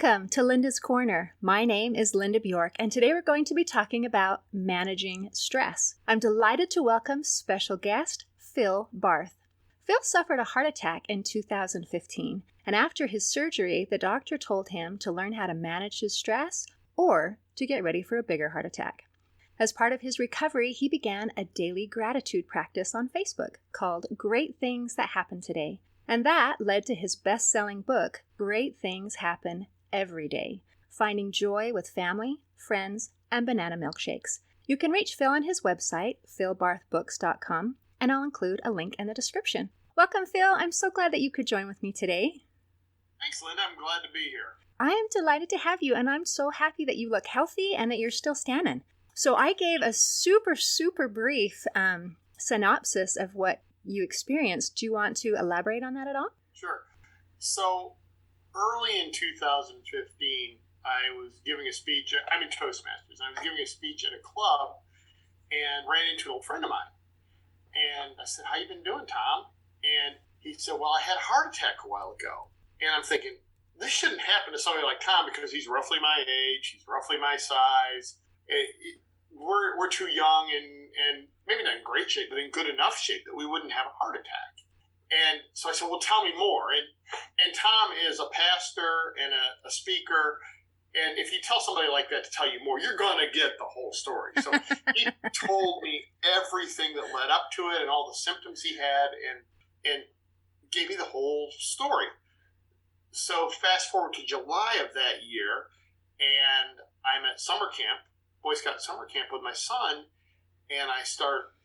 Welcome to Linda's Corner. My name is Linda Bjork, and today we're going to be talking about managing stress. I'm delighted to welcome special guest Phil Barth. Phil suffered a heart attack in 2015, and after his surgery, the doctor told him to learn how to manage his stress or to get ready for a bigger heart attack. As part of his recovery, he began a daily gratitude practice on Facebook called Great Things That Happen Today. And that led to his best-selling book, Great Things Happen Every Day, Finding Joy with Family, Friends, and Banana Milkshakes. You can reach Phil on his website, philbarthbooks.com, and I'll include a link in the description. Welcome, Phil. I'm so glad that you could join with me today. Thanks, Linda. I'm glad to be here. I am delighted to have you, and I'm so happy that you look healthy and that you're still standing. So I gave a super brief synopsis of what you experienced. Do you want to elaborate on that at all? Sure. So early in 2015, I was giving a speech. I'm in Toastmasters. I was giving a speech at a club and ran into an old friend of mine. And I said, "How you been doing, Tom?" And he said, "Well, I had a heart attack a while ago." And I'm thinking, this shouldn't happen to somebody like Tom because he's roughly my age. He's roughly my size. We're too young and maybe not in great shape, but in good enough shape that we wouldn't have a heart attack. And so I said, "Well, tell me more." And Tom is a pastor and a speaker. And if you tell somebody like that to tell you more, you're going to get the whole story. So he told me everything that led up to it and all the symptoms he had and gave me the whole story. So fast forward to July of that year, and I'm at summer camp, Boy Scout summer camp with my son, and I start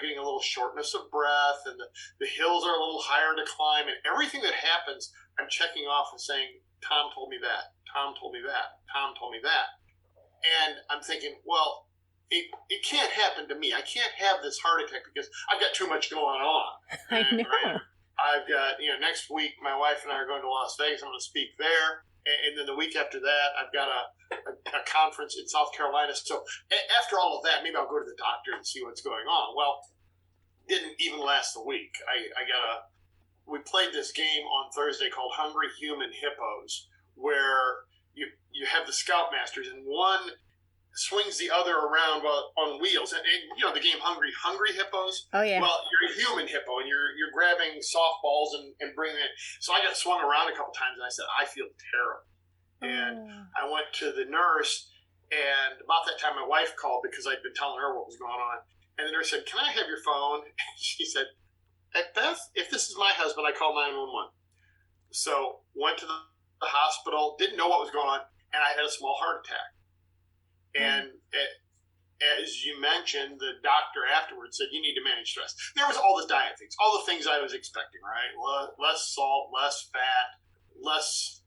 getting a little shortness of breath, and the hills are a little higher to climb, and everything that happens, I'm checking off and saying, "Tom told me that, Tom told me that, Tom told me that." And I'm thinking, well, it can't happen to me. I can't have this heart attack because I've got too much going on. I know. Right? I've got, next week my wife and I are going to Las Vegas. I'm going to speak there. And then the week after that, I've got a conference in South Carolina. So after all of that, maybe I'll go to the doctor and see what's going on. Well, didn't even last a week. We played this game on Thursday called Hungry Human Hippos, where you have the Scoutmasters and one swings the other around on wheels. And the game Hungry Hippos? Oh, yeah. Well, you're a human hippo, and you're grabbing softballs and bringing it. So I got swung around a couple times, and I said, "I feel terrible." And I went to the nurse, and about that time my wife called because I'd been telling her what was going on. And the nurse said, "Can I have your phone?" And she said, "Beth, if this is my husband, I call 911. So went to the hospital, didn't know what was going on, and I had a small heart attack. And as you mentioned, the doctor afterwards said, "You need to manage stress." There was all the diet things, all the things I was expecting, right? Less salt, less fat, less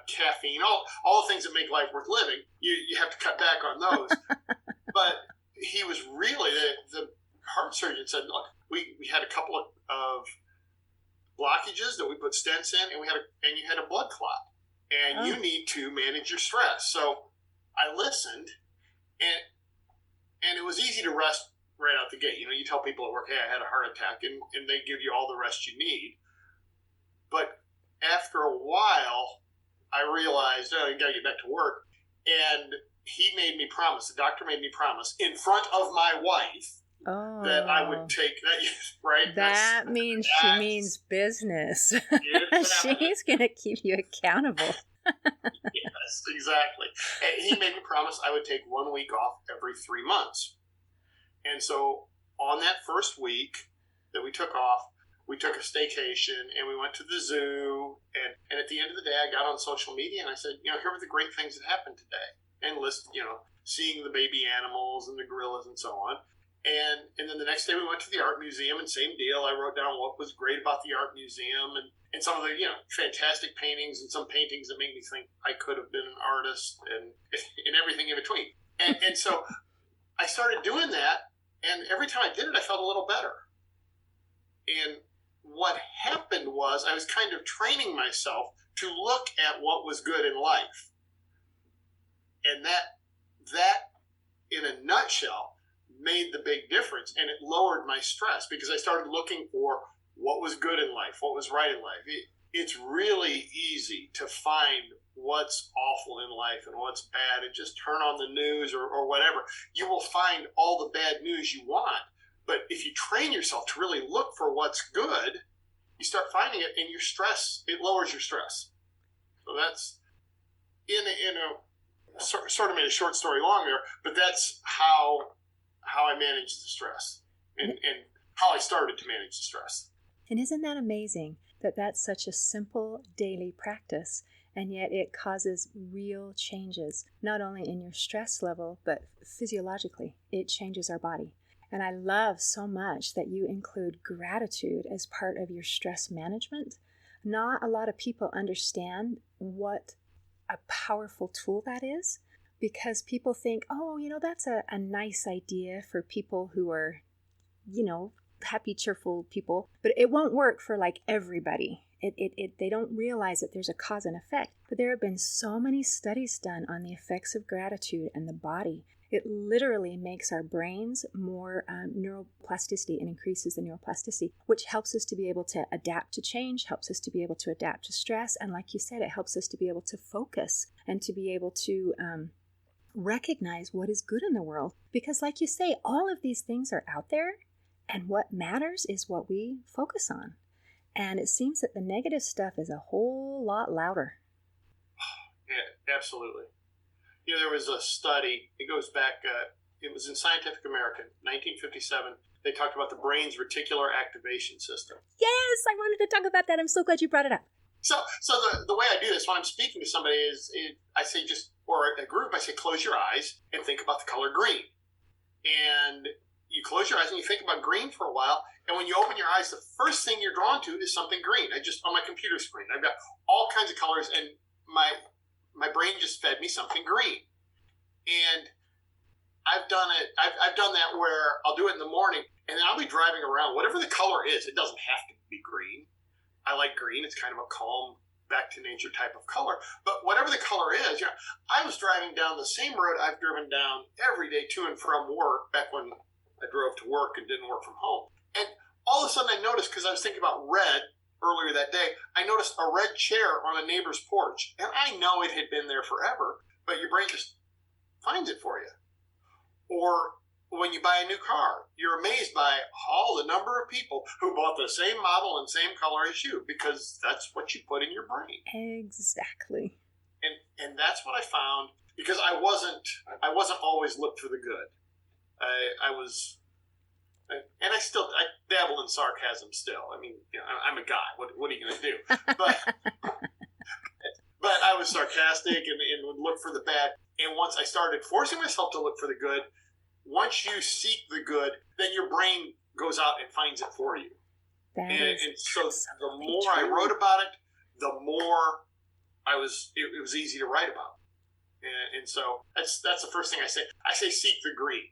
caffeine, all the things that make life worth living. You have to cut back on those. But he was really, the heart surgeon said, "Look, we had a couple of blockages that we put stents in, and you had a blood clot, and you need to manage your stress." So I listened, and it was easy to rest right out the gate. You tell people at work, "Hey, I had a heart attack," and they give you all the rest you need. But after a while, I realized, you got to get back to work. And the doctor made me promise in front of my wife that I would take that, right? That means she means business. She's going to keep you accountable. Yes, exactly. And he made me promise I would take 1 week off every 3 months. And so on that first week that we took off, we took a staycation and we went to the zoo. And at the end of the day, I got on social media and I said, here are the great things that happened today. And seeing the baby animals and the gorillas and so on. And then the next day we went to the art museum, and same deal. I wrote down what was great about the art museum and some of the fantastic paintings and some paintings that made me think I could have been an artist and everything in between. And so I started doing that, and every time I did it, I felt a little better. And what happened was I was kind of training myself to look at what was good in life. And that in a nutshell made the big difference, and it lowered my stress because I started looking for what was good in life, what was right in life. it's really easy to find what's awful in life and what's bad and just turn on the news or whatever. You will find all the bad news you want. But if you train yourself to really look for what's good, you start finding it, and it lowers your stress. So that's in a sort of made a short story longer, but that's how I manage the stress and how I started to manage the stress. And isn't that amazing that that's such a simple daily practice, and yet it causes real changes, not only in your stress level, but physiologically. It changes our body. And I love so much that you include gratitude as part of your stress management. Not a lot of people understand what a powerful tool that is, because people think, oh, that's a nice idea for people who are, happy, cheerful people, but it won't work for like everybody. They don't realize that there's a cause and effect. But there have been so many studies done on the effects of gratitude and the body. It literally makes our brains more neuroplasticity and increases the neuroplasticity, which helps us to be able to adapt to change, helps us to be able to adapt to stress. And like you said, it helps us to be able to focus and to be able to recognize what is good in the world. Because like you say, all of these things are out there, and what matters is what we focus on. And it seems that the negative stuff is a whole lot louder. Yeah, absolutely. There was a study, it goes back, it was in Scientific American, 1957. They talked about the brain's reticular activation system. Yes, I wanted to talk about that. I'm so glad you brought it up. So the way I do this when I'm speaking to somebody is I say or a group, I say, close your eyes and think about the color green. And you close your eyes and you think about green for a while. And when you open your eyes, the first thing you're drawn to is something green. On my computer screen, I've got all kinds of colors, and my brain just fed me something green. And I've done it. I've done that where I'll do it in the morning, and then I'll be driving around. Whatever the color is, it doesn't have to be green. I like green. It's kind of a calm, back to nature type of color. But whatever the color is, I was driving down the same road I've driven down every day to and from work back when I drove to work and didn't work from home. And all of a sudden I noticed, because I was thinking about red earlier that day, I noticed a red chair on a neighbor's porch. And I know it had been there forever, but your brain just finds it for you. Or when you buy a new car, you're amazed by all the number of people who bought the same model and same color as you, because that's what you put in your brain. Exactly. And that's what I found, because I wasn't always looked for the good. I was, and I dabble in sarcasm still. I mean, I'm a guy. What are you going to do? But I was sarcastic and would look for the bad. And once I started forcing myself to look for the good, once you seek the good, then your brain goes out and finds it for you. And so the more I wrote about it, the more it was easy to write about. And so that's the first thing I say. I say seek the green.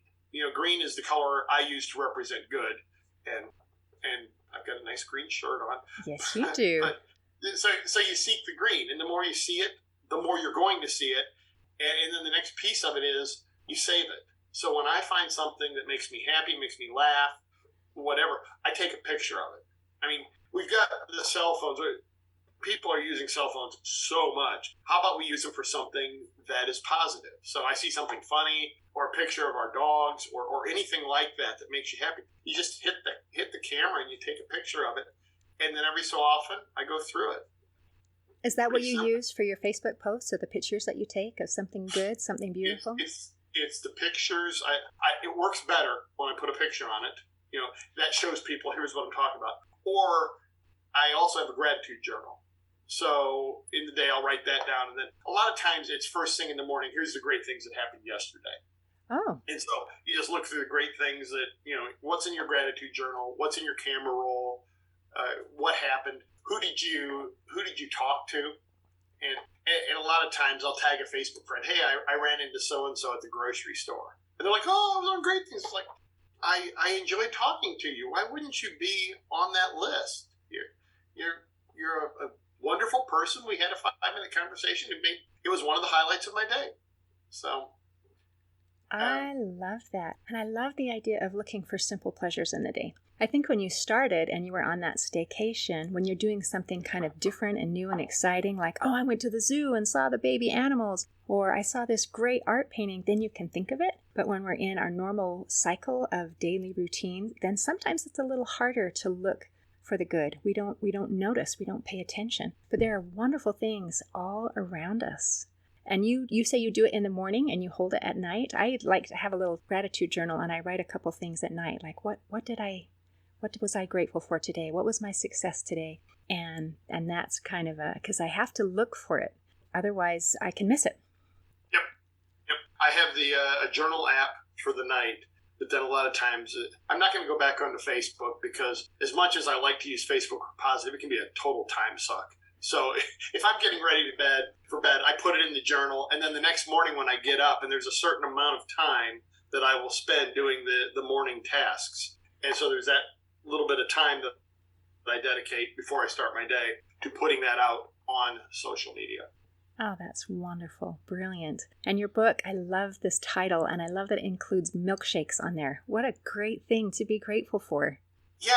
Green is the color I use to represent good, and I've got a nice green shirt on. Yes, you do. So you seek the green, and the more you see it, the more you're going to see it, and then the next piece of it is you save it. So when I find something that makes me happy, makes me laugh, whatever, I take a picture of it. I mean, we've got the cell phones. People are using cell phones so much. How about we use them for something that is positive? So I see something funny, or a picture of our dogs, or anything like that makes you happy. You just hit the camera and you take a picture of it, and then every so often I go through it. Is that what you use for your Facebook posts, or the pictures that you take of something good, something beautiful? It's the pictures. It works better when I put a picture on it. That shows people, here's what I'm talking about. Or I also have a gratitude journal. So in the day, I'll write that down. And then a lot of times it's first thing in the morning. Here's the great things that happened yesterday. Oh. And so you just look through the great things that, what's in your gratitude journal, what's in your camera roll, what happened, who did you talk to? And a lot of times I'll tag a Facebook friend, hey, I ran into so-and-so at the grocery store. And they're like, oh, I was on great things. It's like, I enjoyed talking to you. Why wouldn't you be on that list? You're a wonderful person. We had a 5-minute conversation. It was one of the highlights of my day. So I love that. And I love the idea of looking for simple pleasures in the day. I think when you started and you were on that staycation, when you're doing something kind of different and new and exciting, like, oh, I went to the zoo and saw the baby animals, or I saw this great art painting, then you can think of it. But when we're in our normal cycle of daily routine, then sometimes it's a little harder to look for the good. We don't notice, we don't pay attention. But there are wonderful things all around us. And you say you do it in the morning and you hold it at night. I like to have a little gratitude journal and I write a couple things at night, like what was I grateful for today? What was my success today? And that's kind of because I have to look for it. Otherwise, I can miss it. Yep. I have the a journal app for the night, but then a lot of times I'm not going to go back onto Facebook because as much as I like to use Facebook for positive, it can be a total time suck. So if I'm getting ready for bed, I put it in the journal, and then the next morning when I get up, and there's a certain amount of time that I will spend doing the morning tasks, and so there's that little bit of time that I dedicate before I start my day to putting that out on social media. Oh, that's wonderful. Brilliant. And your book, I love this title, and I love that it includes milkshakes on there. What a great thing to be grateful for. Yeah,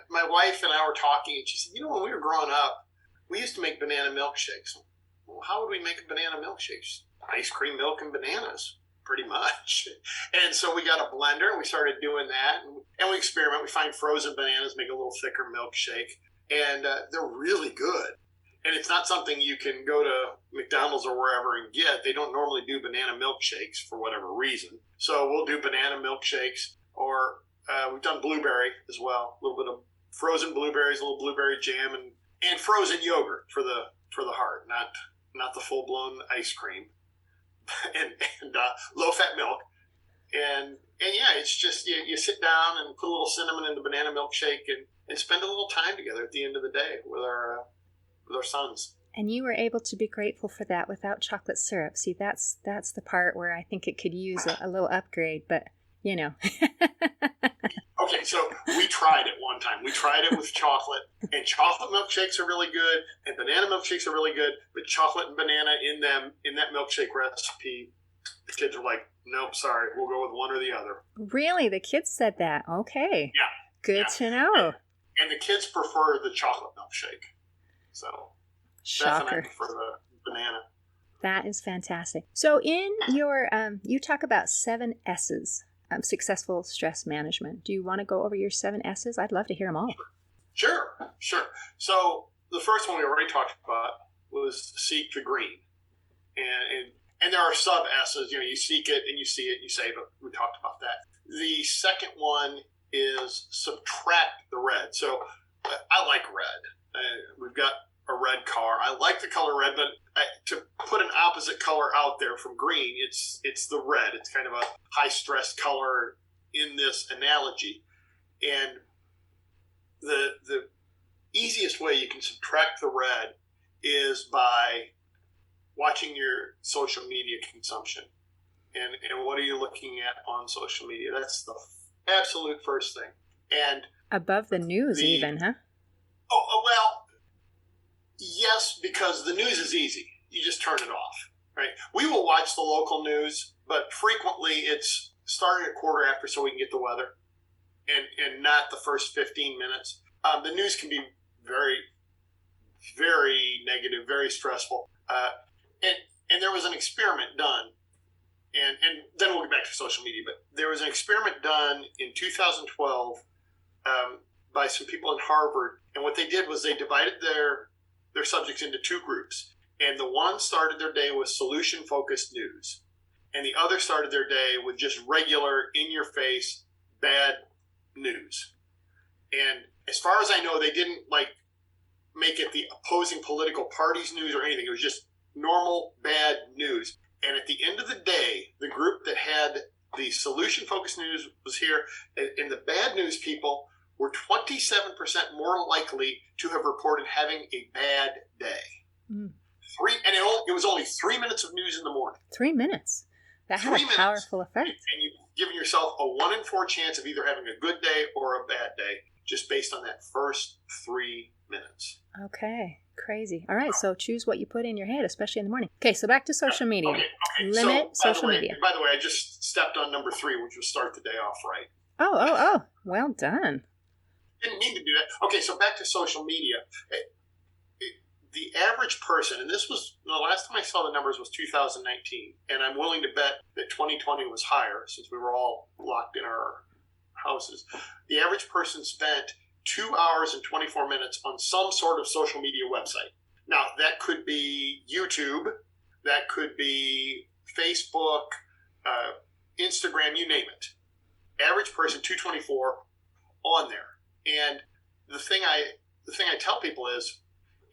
my wife and I were talking, and she said, when we were growing up, we used to make banana milkshakes. Well, how would we make a banana milkshake? Ice cream, milk, and bananas, pretty much. And so we got a blender, and we started doing that. And we experiment. We find frozen bananas, make a little thicker milkshake. And they're really good. And it's not something you can go to McDonald's or wherever and get. They don't normally do banana milkshakes for whatever reason. So we'll do banana milkshakes, or we've done blueberry as well. A little bit of frozen blueberries, a little blueberry jam, and frozen yogurt for the heart, not the full blown ice cream, and low fat milk, and yeah, it's just you sit down and put a little cinnamon in the banana milkshake and spend a little time together at the end of the day with our sons. And you were able to be grateful for that without chocolate syrup. See, that's the part where I think it could use a little upgrade, but Okay, so we tried it one time. We tried it with chocolate, and chocolate milkshakes are really good, and banana milkshakes are really good, but chocolate and banana in that milkshake recipe, the kids are like, nope, sorry, we'll go with one or the other. Really? The kids said that? Okay. Yeah. Good to know. And the kids prefer the chocolate milkshake. So, shocker. Definitely for the banana. That is fantastic. So in your, you talk about 7 S's. Successful stress management. Do you want to go over your 7 S's? I'd love to hear them all. Sure. So the first one we already talked about was seek the green, and there are sub S's. You seek it and you see it, and you say, but we talked about that. The second one is subtract the red. So I like red. We've got a red car. I like the color red, but to put an opposite color out there from green, it's the red. It's kind of a high stress color in this analogy. And the easiest way you can subtract the red is by watching your social media consumption. And what are you looking at on social media? That's the absolute first thing. And above the news even, huh? Oh, well, yes, because the news is easy. You just turn it off, right? We will watch the local news, but frequently it's starting a quarter after so we can get the weather and not the first 15 minutes. The news can be very, very negative, very stressful. And there was an experiment done, and then we'll get back to social media, but there was an experiment done in 2012 by some people in Harvard. And what they did was they divided their subjects into 2 groups. And the one started their day with solution-focused news. And the other started their day with just regular, in-your-face, bad news. And as far as I know, they didn't, make it the opposing political party's news or anything. It was just normal, bad news. And at the end of the day, the group that had the solution-focused news was here. And the bad news people were 27% more likely to have reported having a bad day. Mm. It was only 3 minutes of news in the morning. 3 minutes. That had a powerful effect. And you've given yourself a 1 in 4 chance of either having a good day or a bad day, just based on that first 3 minutes. Okay. Crazy. All right. So choose what you put in your head, especially in the morning. Okay. So back to social media. Okay. Limit social media. By the way, I just stepped on number 3, which was start the day off right. Oh. Well done. Didn't mean to do that. Okay, so back to social media. The average person, and this was the last time I saw the numbers was 2019, and I'm willing to bet that 2020 was higher since we were all locked in our houses. The average person spent 2 hours and 24 minutes on some sort of social media website. Now, that could be YouTube, that could be Facebook, Instagram, you name it. Average person, 224 on there. And the thing I tell people is,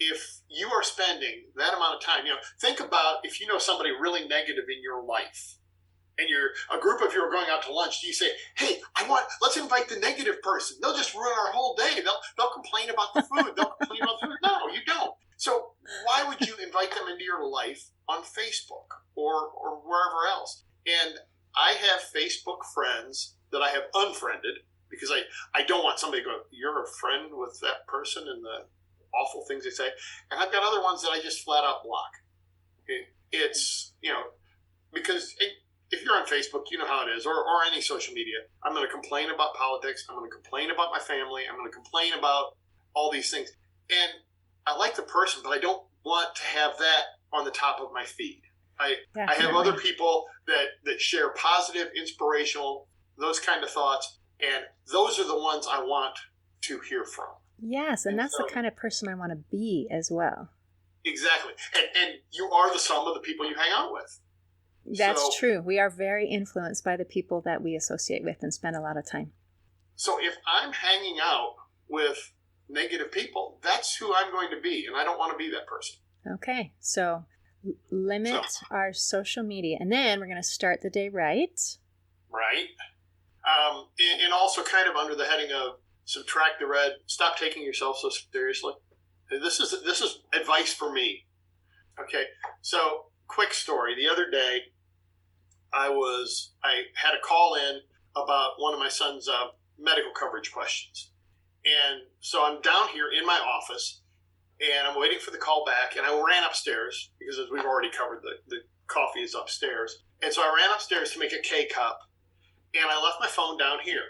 if you are spending that amount of time, think about if you know somebody really negative in your life, and a group of you are going out to lunch, do you say, hey, let's invite the negative person. They'll just ruin our whole day. They'll complain about the food. They'll complain about the food. No, you don't. So why would you invite them into your life on Facebook or wherever else? And I have Facebook friends that I have unfriended because I don't want somebody to go, you're a friend with that person and the awful things they say. And I've got other ones that I just flat out block. Okay? It's, because if you're on Facebook, you know how it is, or any social media. I'm going to complain about politics. I'm going to complain about my family. I'm going to complain about all these things. And I like the person, but I don't want to have that on the top of my feed. I have other people that share positive, inspirational, those kind of thoughts. And those are the ones I want to hear from. Yes, and that's the kind of person I want to be as well. Exactly. And you are the sum of the people you hang out with. That's true. We are very influenced by the people that we associate with and spend a lot of time. So if I'm hanging out with negative people, that's who I'm going to be, and I don't want to be that person. Okay, so limit our social media, and then we're going to start the day right. Right. And also kind of under the heading of subtract the red, stop taking yourself so seriously. This is advice for me. Okay, so quick story. The other day, I had a call in about one of my son's medical coverage questions. And so I'm down here in my office, and I'm waiting for the call back, and I ran upstairs, because as we've already covered, the coffee is upstairs. And so I ran upstairs to make a K-cup, and I left my phone down here.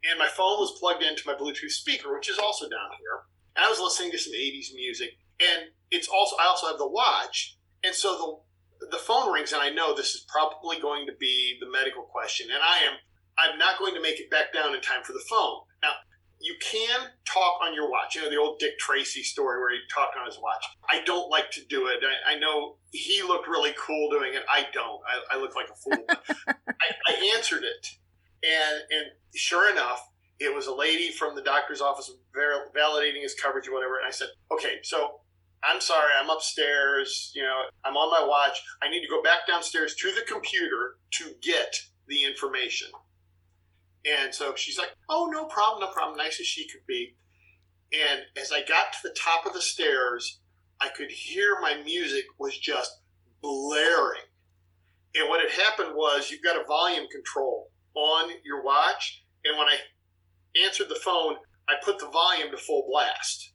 And my phone was plugged into my Bluetooth speaker, which is also down here. And I was listening to some 80s music. And I also have the watch. And so the phone rings, and I know this is probably going to be the medical question. And I'm not going to make it back down in time for the phone. Now, you can talk on your watch. The old Dick Tracy story where he talked on his watch. I don't like to do it. I know he looked really cool doing it. I don't. I look like a fool. I answered it. And sure enough, it was a lady from the doctor's office validating his coverage or whatever. And I said, okay, so I'm sorry, I'm upstairs. I'm on my watch. I need to go back downstairs to the computer to get the information. And so she's like, oh, no problem, nice as she could be. And as I got to the top of the stairs, I could hear my music was just blaring. And what had happened was you've got a volume control on your watch. And when I answered the phone, I put the volume to full blast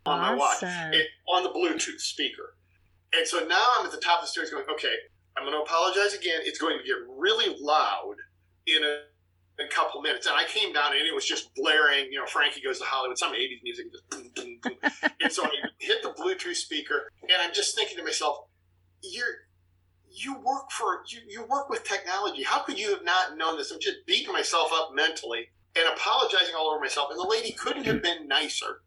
on my watch, on the Bluetooth speaker. And so now I'm at the top of the stairs going, okay, I'm going to apologize again. It's going to get really loud in a couple minutes. And I came down and it was just blaring, Frankie Goes to Hollywood, some 80s music, just boom, boom, boom. And so I hit the Bluetooth speaker, and I'm just thinking to myself, you work with technology. How could you have not known this? I'm just beating myself up mentally and apologizing all over myself. And the lady couldn't have been nicer.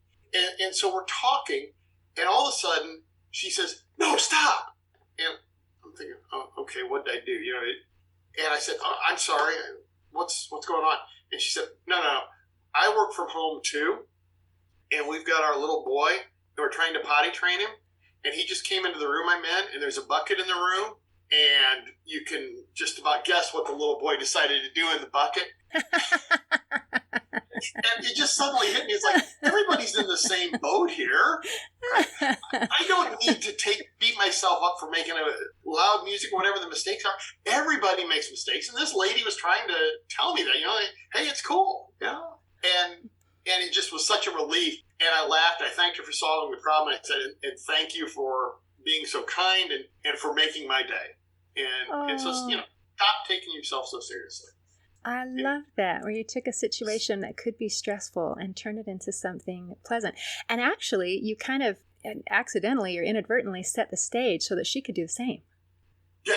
And so we're talking, and all of a sudden she says, no, stop. And I'm thinking, oh, okay, what did I do? And I said, oh, I'm sorry. What's going on? And she said, no, I work from home too. And we've got our little boy, and we're trying to potty train him. And he just came into the room I'm in, and there's a bucket in the room. And you can just about guess what the little boy decided to do in the bucket. And it just suddenly hit me. It's like, everybody's in the same boat here. I don't need to beat myself up for making a loud music, whatever the mistakes are. Everybody makes mistakes. And this lady was trying to tell me that, hey, it's cool. And it just was such a relief. And I laughed. I thanked her for solving the problem. I said, and thank you for being so kind and for making my day. And so, stop taking yourself so seriously. I love that, where you took a situation that could be stressful and turned it into something pleasant. And actually, you kind of accidentally or inadvertently set the stage so that she could do the same. Yeah.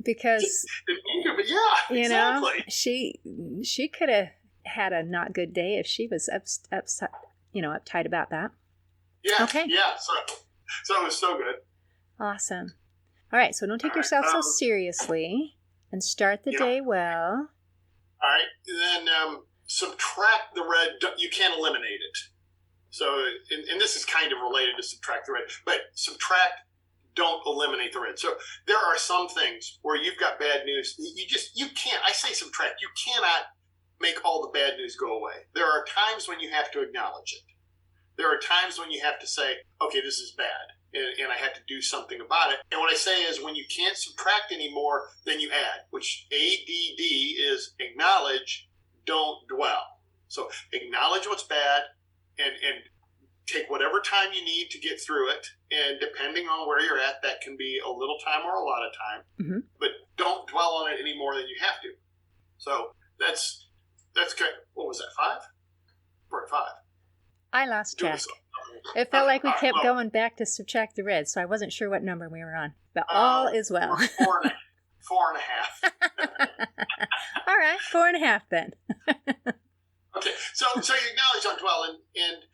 Because, yeah, you know, exactly. she could have had a not good day if she was uptight about that. Yeah. Okay. Yeah. So it was so good. Awesome. All right. So don't take yourself so seriously and start the day well. All right. Then subtract the red. You can't eliminate it. So, and this is kind of related to subtract the red, but subtract, don't eliminate the red. So there are some things where you've got bad news. You can't, I say subtract, you cannot make all the bad news go away. There are times when you have to acknowledge it. There are times when you have to say, okay, this is bad, and I have to do something about it. And what I say is when you can't subtract anymore, then you add, which ADD is acknowledge, don't dwell. So acknowledge what's bad and take whatever time you need to get through it. And depending on where you're at, that can be a little time or a lot of time. Mm-hmm. But don't dwell on it any more than you have to. So that's good. What was that, 5? We're at 5. I lost track. It felt like we kept going back to subtract the red, so I wasn't sure what number we were on. But all is well. 4.5. All right, 4.5 then. Okay, so you acknowledge don't dwell, and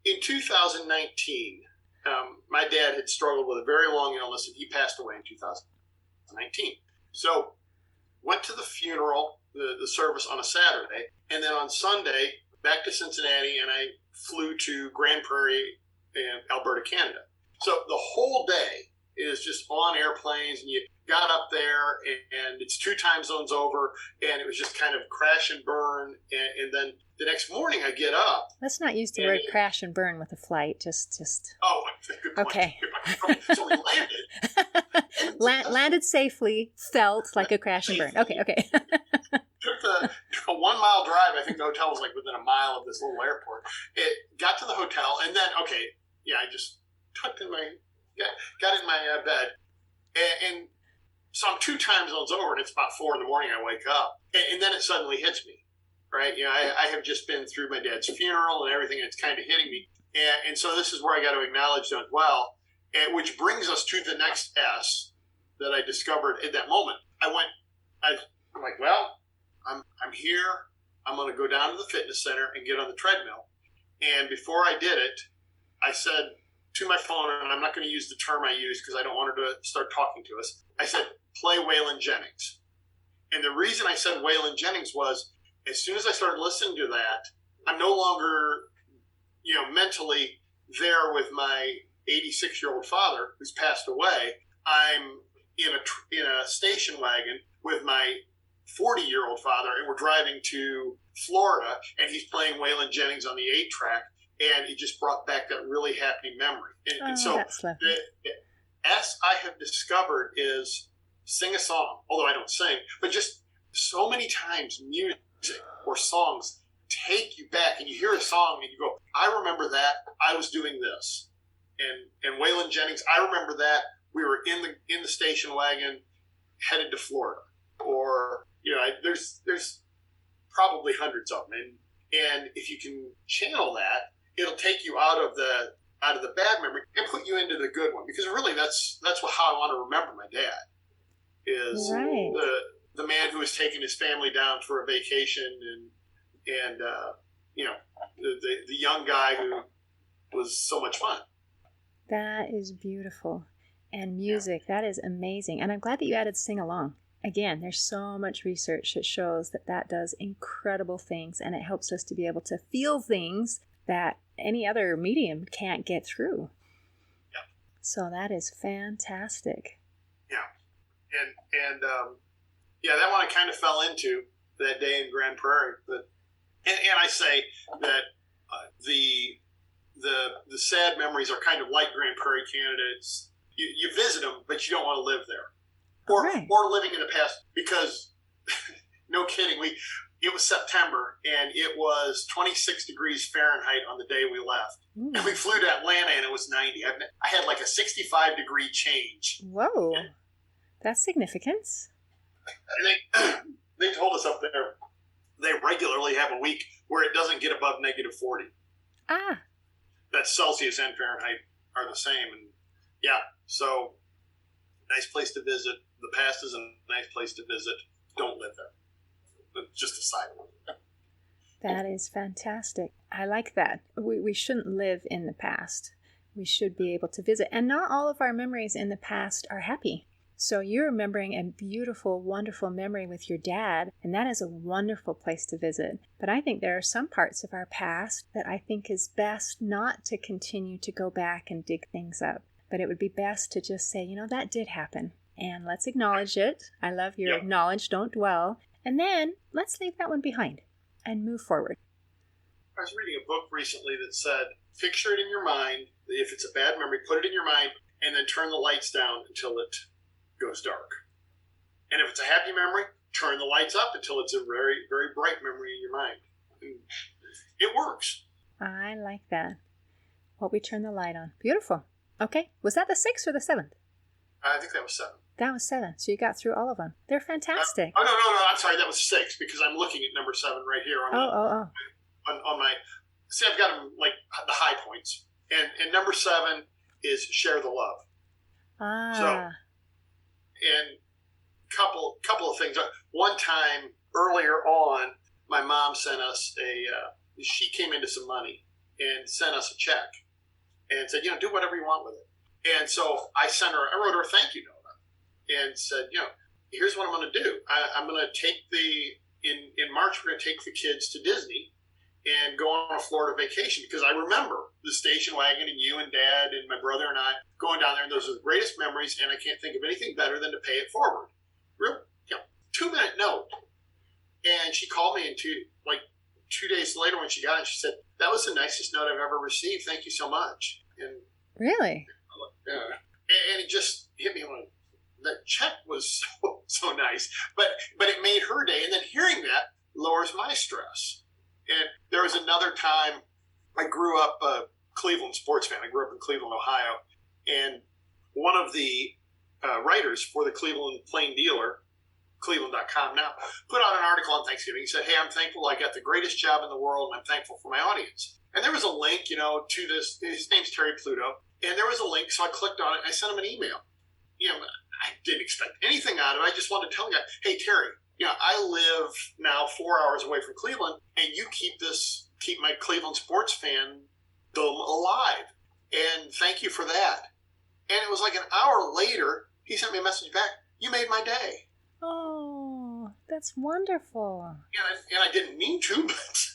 in 2019, my dad had struggled with a very long illness, and he passed away in 2019. So went to the funeral, the service on a Saturday, and then on Sunday, back to Cincinnati, and I flew to Grand Prairie in Alberta, Canada. So the whole day is just on airplanes, and you got up there, and it's 2 time zones over, and it was just kind of crash and burn, and then the next morning I get up. Let's not use the word crash and burn with a flight, just... Oh, good point. Okay. So we landed. Landed safely, felt like a crash and burn. Okay. Took a 1 mile drive. I think the hotel was like within a mile of this little airport. It got to the hotel, and then I just got in my bed, and so I'm 2 time zones over, and it's about 4 in the morning. I wake up, and then it suddenly hits me, right? You know, I have just been through my dad's funeral and everything, and it's kind of hitting me, and so this is where I got to acknowledge don't dwell, and which brings us to the next S that I discovered at that moment. I'm like, well, I'm here. I'm going to go down to the fitness center and get on the treadmill. And before I did it, I said to my phone, and I'm not going to use the term I used because I don't want her to start talking to us. I said, play Waylon Jennings. And the reason I said Waylon Jennings was as soon as I started listening to that, I'm no longer, mentally there with my 86-year-old father who's passed away. I'm in a station wagon with my 40-year-old father, and we're driving to Florida, and he's playing Waylon Jennings on the 8-track, and it just brought back that really happy memory. And so the S I have discovered is sing a song, although I don't sing, but just so many times music or songs take you back, and you hear a song and you go, I remember that, I was doing this. And Waylon Jennings, I remember that we were in the station wagon headed to Florida. Or there's probably hundreds of them, and if you can channel that, it'll take you out of the bad memory and put you into the good one. Because really, that's how I want to remember my dad is right. the man who has taken his family down for a vacation, and the young guy who was so much fun. That is beautiful, and music that is amazing, and I'm glad that you added sing along. Again, there's so much research that shows that does incredible things, and it helps us to be able to feel things that any other medium can't get through. Yeah. So that is fantastic. Yeah. And that one I kind of fell into that day in Grand Prairie. But and I say that the sad memories are kind of like Grand Prairie, Canada. It's, you visit them, but you don't want to live there. Or living in the past, because no kidding, it was September and it was 26 degrees Fahrenheit on the day we left. Ooh. And we flew to Atlanta and it was 90. I had like a 65 degree change. Whoa, that's significant. And they told us up there they regularly have a week where it doesn't get above -40. Ah. That Celsius and Fahrenheit are the same. And yeah, so nice place to visit. The past is a nice place to visit. Don't live there. But just a side note. That is fantastic. I like that. We shouldn't live in the past. We should be able to visit. And not all of our memories in the past are happy. So you're remembering a beautiful, wonderful memory with your dad, and that is a wonderful place to visit. But I think there are some parts of our past that I think is best not to continue to go back and dig things up. But it would be best to just say, that did happen. And let's acknowledge it. I love your acknowledge, don't dwell. And then let's leave that one behind and move forward. I was reading a book recently that said, picture it in your mind. If it's a bad memory, put it in your mind, and then turn the lights down until it goes dark. And if it's a happy memory, turn the lights up until it's a very, very bright memory in your mind. And it works. I like that. What we turn the light on. Beautiful. Okay. Was that the 6th or the 7th? I think that was 7. That was 7. So you got through all of them. They're fantastic. No. I'm sorry. That was 6 because I'm looking at number 7 right here on my. See, I've got them like the high points, and number 7 is share the love. So, and couple of things. One time earlier on, my mom sent us she came into some money and sent us a check and said, do whatever you want with it. And so I wrote her a thank you note and said, here's what I'm going to do. I'm going to take in March, we're going to take the kids to Disney and go on a Florida vacation, because I remember the station wagon and you and Dad and my brother and I going down there, and those are the greatest memories, and I can't think of anything better than to pay it forward. Real, 2-minute note. And she called me 2 days later when she got it, she said, that was the nicest note I've ever received. Thank you so much. And really? And it just hit me like, that check was so nice, but it made her day. And then hearing that lowers my stress. And there was another time I grew up a Cleveland sports fan. I grew up in Cleveland, Ohio. And one of the writers for the Cleveland Plain Dealer, Cleveland.com now, put out an article on Thanksgiving. He said, hey, I'm thankful I got the greatest job in the world, and I'm thankful for my audience. And there was a link, to this. His name's Terry Pluto. And there was a link, so I clicked on it, and I sent him an email. I didn't expect anything out of it. I just wanted to tell him, hey, Terry, I live now 4 hours away from Cleveland, and you keep my Cleveland sports fan dome alive. And thank you for that. And it was like an hour later, he sent me a message back. You made my day. Oh, that's wonderful. And I didn't mean to, but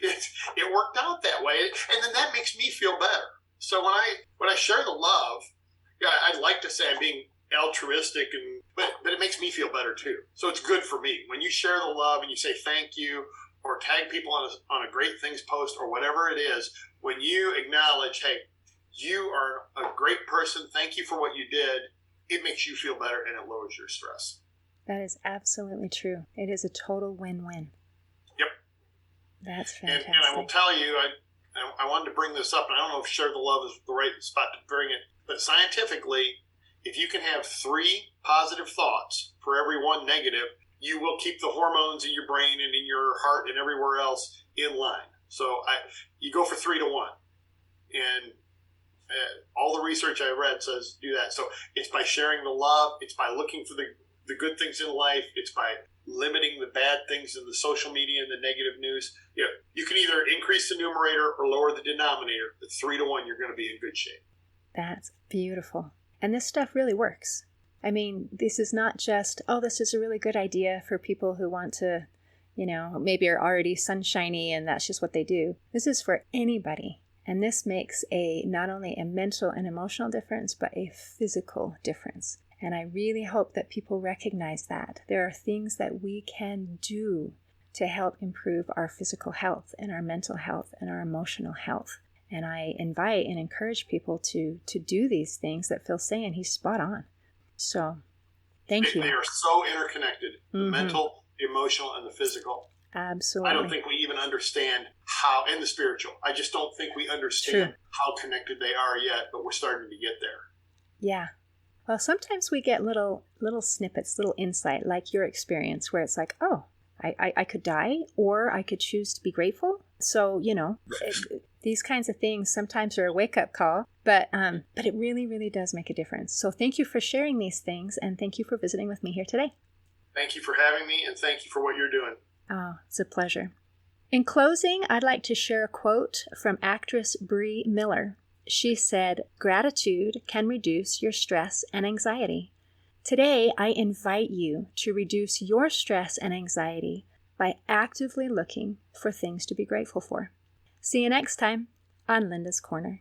it worked out that way. And then that makes me feel better. So when I share the love, I'd like to say I'm being altruistic, but it makes me feel better too. So it's good for me. When you share the love and you say thank you, or tag people on a great things post, or whatever it is, when you acknowledge, hey, you are a great person, thank you for what you did, it makes you feel better and it lowers your stress. That is absolutely true. It is a total win-win. Yep. That's fantastic. And I will tell you, I wanted to bring this up, and I don't know if share the love is the right spot to bring it, but scientifically, if you can have 3 positive thoughts for every 1 negative, you will keep the hormones in your brain and in your heart and everywhere else in line. So you go for 3 to 1. And all the research I read says do that. So it's by sharing the love. It's by looking for the good things in life. It's by limiting the bad things in the social media and the negative news. You can either increase the numerator or lower the denominator. At 3 to 1, you're going to be in good shape. That's beautiful. And this stuff really works. I mean, this is not just, this is a really good idea for people who want to, maybe are already sunshiny and that's just what they do. This is for anybody. And this makes not only a mental and emotional difference, but a physical difference. And I really hope that people recognize that. There are things that we can do to help improve our physical health and our mental health and our emotional health. And I invite and encourage people to do these things that Phil's saying. He's spot on. So, thank you. They are so interconnected, the mental, the emotional, and the physical. Absolutely. I don't think we even understand how, and the spiritual. I just don't think we understand how connected they are yet, but we're starting to get there. Yeah, Well, sometimes we get little snippets, little insight, like your experience, where it's like, oh, I could die, or I could choose to be grateful. So, these kinds of things sometimes are a wake-up call, but it really, really does make a difference. So thank you for sharing these things, and thank you for visiting with me here today. Thank you for having me, and thank you for what you're doing. Oh, it's a pleasure. In closing, I'd like to share a quote from actress Brie Miller. She said, "Gratitude can reduce your stress and anxiety." Today, I invite you to reduce your stress and anxiety by actively looking for things to be grateful for. See you next time on Linda's Corner.